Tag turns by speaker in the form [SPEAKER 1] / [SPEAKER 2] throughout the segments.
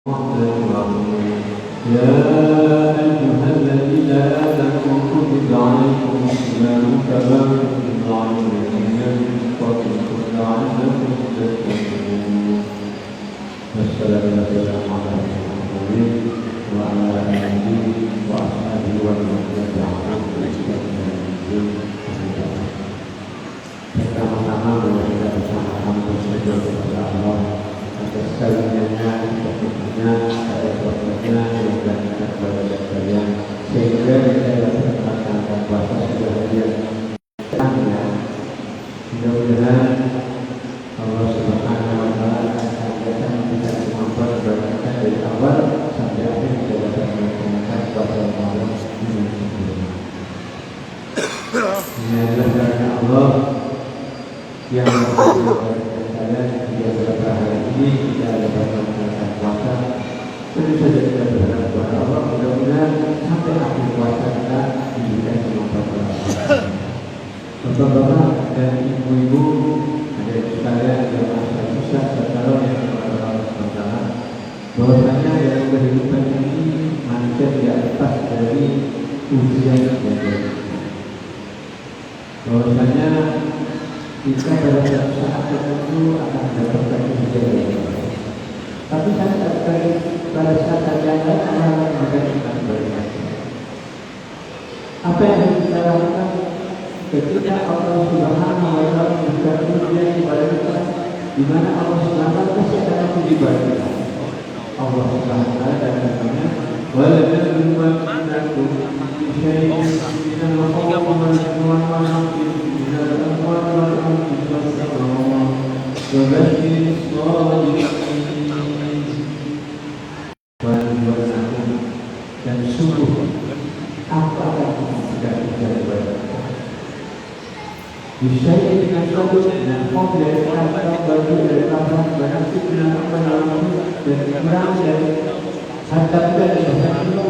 [SPEAKER 1] يا أيها الذين آمنوا كتب عليكم الصيام كما كتب على الذين من قبلكم لعلكم تتقون. والسلام على محمد وعلى آله وأصحابه ومن تبعهم بإحسان إلى يوم الدين. Pertama-tama kita bersama-sama bersyukur kepada Allah atas karunia-Nya, taufiknya, keberkahannya yang banyak kepada sekalian, sehingga kita dapat melaksanakan puasa sudah hadir. Mudah-mudahan Allah Subhanahu wa Ta'ala akan datang kita kemampuan berkata dari awal sampai akhir kita dapat melaksanakan puasa Ramadan dengan sempurna. Ini adalah karena Allah yang membuat kalian hingga beberapa hari ini kita dapat melaksanakan puasa. Tentu saja kita berharap kepada Allah mudah-mudahan sampai akhir puasa kita diberikan kemampuan. Bapak-bapak dan ibu-ibu, ada sekalian yang asal susah serta yang Allah SWT, bahwasanya dalam kehidupan ini manusia tidak lepas dari ujian yang ada. Bahwasanya kita pada saat tertentu akan mendapatkan ujian. Tapi pada saat yang lain Allah akan memberikan kita kebaikan. Apa yang harus kita lakukan ketika Allah Subhanahu wa Ta'ala memberikan ujian kepada kita, di mana Allah Subhanahu wa Ta'ala pasti akan menguji kita. Allah Subhanahu wa Ta'ala dan firman-Nya, "Wa la nabluwannakum bi syai'in minal khawfi wal ju'i wa naqsin minal amwali wal anfusi was-samawati wa basyiril sabirin." Dan sungguh apa akan kita ujian bisa dengan suatu dengan form dari kata baju dari kapan barang itu dengan apa namanya dari kurang dari harta kita dari harta.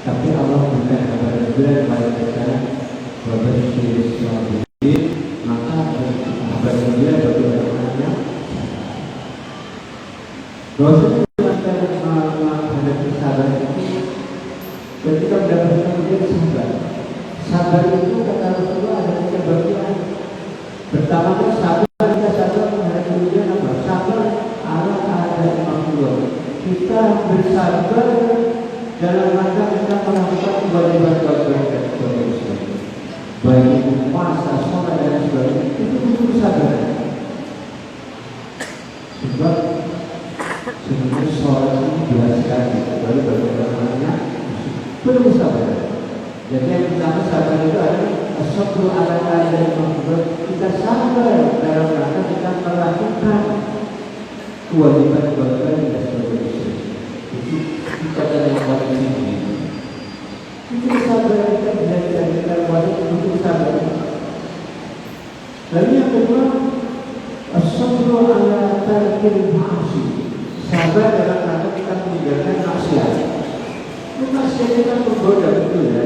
[SPEAKER 1] Tapi Allah bukan kepada kita kepada kita berbagi sesuatu. Maka bagi dia bagaimana? Dosa ketika mendapatkan ujian sabar itu kata Rasulullah ada tiga bagian. Pertama itu sabar, kita sabar menghadapi ujian apa? Sabar ala keadaan makhluk. Kita bersabar dalam rangka kita melakukan kewajiban-kewajiban kita baik itu puasa, sholat dan sebagainya, itu butuh sabar. Sebab sebenarnya sholat ini biasa sekali, baru bagaimana perlu sabar. Jadi yang pertama sabar itu adalah sabru ala keadaan makhluk. Kita sabar dalam rangka kita melakukan kewajiban-kewajiban kita sebagai muslim. Itu kita yang paling tinggi. Itu sabar kita tidak wajib untuk sabar. Lalu yang kedua, sabru ala tarkil ma'asi. Sabar dalam rangka kita meninggalkan maksiat. Maksiat kita menggoda betul ya.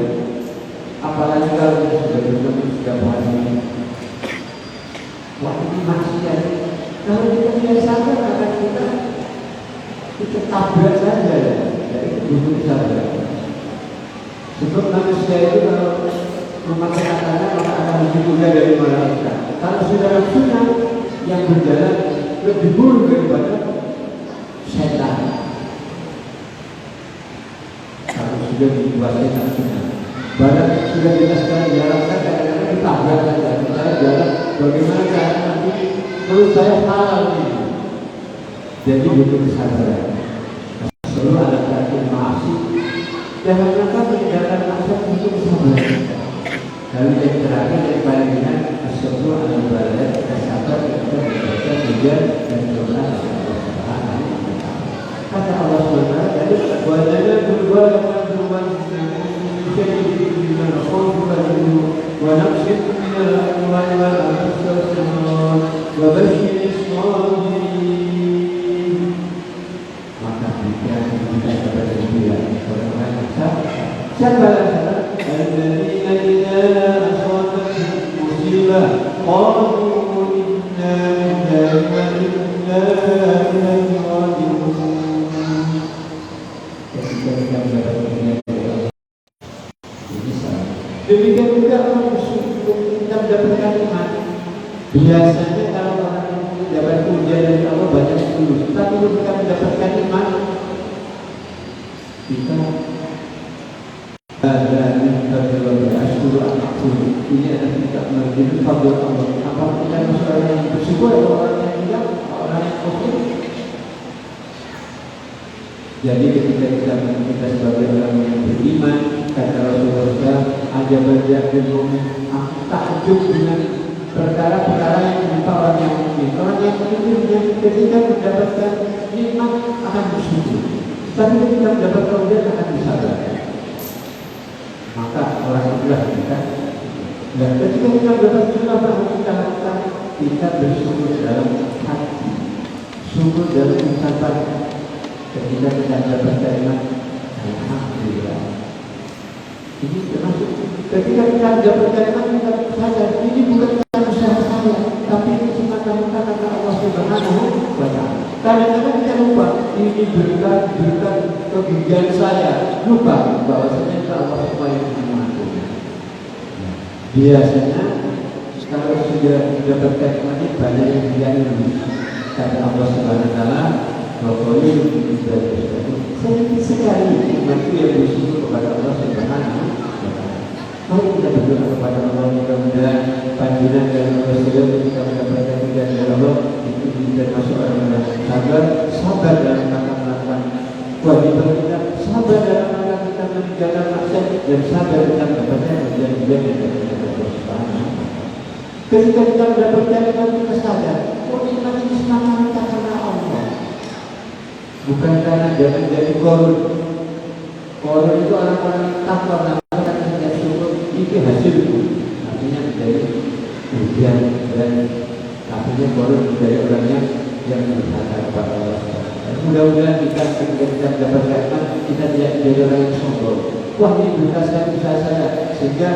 [SPEAKER 1] Apalagi kalau kita sudah bertemu setiap hari. Wah ini maksiat. Kalau kita tidak sabar akan kita tabrak saja ya. Jadi butuh sabar. Sebab manusia itu kalau memakai katanya maka akan lebih mudah dari malaikat. Kalau saudara sunnah yang berjalan lebih buruk daripada setan. Kalau sudah dikuasai sunnah. Barang sudah kita sekarang jalankan kadang-kadang ditabrak saja. Saya jalan bagaimana cara nanti menurut saya halal ini. Jadi butuh kesabaran. Selalu ada tarkil ma'asi. Jangan lupa meninggalkan maksiat butuh kesabaran. Lalu yang terakhir yang paling ringan semua anak ibadah kita sabar kita membaca hujan dan doa kepada Allah. Kata Allah SWT tadi wajahnya berbuat dengan الخوف والجوع ونقص من الأموال والأنفس والثمرات وبشر الصابرين. Maka berikan kita kepada dia orang-orang yang sabar. Sabar الذين إذا أصابتهم مصيبة قالوا إنا لله وإنا إليه راجعون. Demikian juga orang bersyukur kita mendapatkan iman. Biasanya kalau orang yang mendapat ujian dari Allah banyak tulus, tapi ketika mendapatkan iman, kita ada ini adalah kita menjadi fadl Allah. Apa kita masuk orang yang bersyukur atau orang yang tidak, orang yang kufur? Jadi ketika kita sebagai orang yang beriman, kata Rasulullah, ada banyak momen aku takjub dengan perkara-perkara yang menimpa orang yang mukmin. Orang yang mukmin ketika mendapatkan nikmat akan bersyukur, tapi ketika mendapatkan ujian akan bersabar. Maka orang itulah kita. Dan ketika kita mendapat sunnah yang kita lakukan, kita bersyukur dalam hati, syukur dalam ucapan. Ketika kita dapat kalimat alhamdulillah. Ini termasuk ketika kita dapat kalimat kita sadar ini bukan karena usaha saya, tapi ini semata-mata karena Allah Subhanahu wa Ta'ala. Kadang-kadang kita lupa ini berkat kegigihan saya, lupa bahwasanya itu Allah supaya mengampuni. Biasanya kalau sudah mendapatkan kalimat banyak yang diganti. Kata Allah Subhanahu wa Ta'ala, sedikit sekali imanku yang bersyukur kepada Allah Subhanahu wa Ta'ala. Mari kita berdoa kepada Allah, mudah-mudahan panjuran dari Rasulullah ketika mendapatkan ujian dari Allah itu termasuk orang yang sabar dalam melakukan kewajiban kita, sabar dalam rangka kita meninggalkan maksiat, dan sabar dalam mendapatkan ujian-ujian yang dari Allah Subhanahu wa Ta'ala. Ketika kita mendapatkan kita sadar, nikmat ini semata-mata karena Allah. Bukan karena jangan jadi korun. Korun itu orang-orang takwa, namanya tidak syukur. Ini hasil itu, artinya menjadi ujian dan artinya korun menjadi orangnya yang berkata kepada Allah. Mudah-mudahan kita ketika kita mendapatkan iman, kita tidak menjadi orang yang sombong. Wah, ini berkaskan usaha saya, sehingga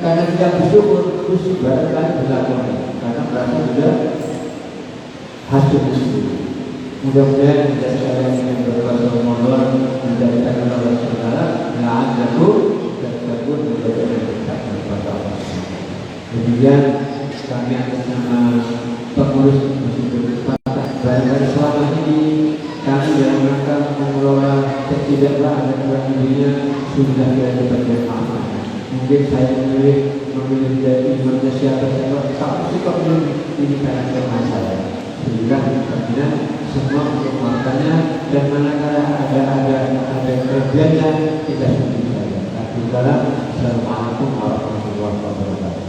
[SPEAKER 1] karena tidak bersyukur terus ibaratkan berlaku karena merasa sudah hasil itu. Mudah-mudahan kita sekalian yang berpuasa Ramadan menjadikan Allah Taala la'allaku tattaqun menjadi dekat kepada Allah. Kemudian kami atas nama pengurus Masjid Al-Fatah, barangkali selama ini kami dalam rangka mengelola ketidaklah ada kurang lebihnya sudah tidak dapat maaf. Mungkin saya memilih dari imannya siapa saya tak suka ini karena kelemahan saya. Sehingga kita semua untuk makannya, dan manakala ada kerjanya kita sendiri saja. Assalamualaikum warahmatullahi wabarakatuh.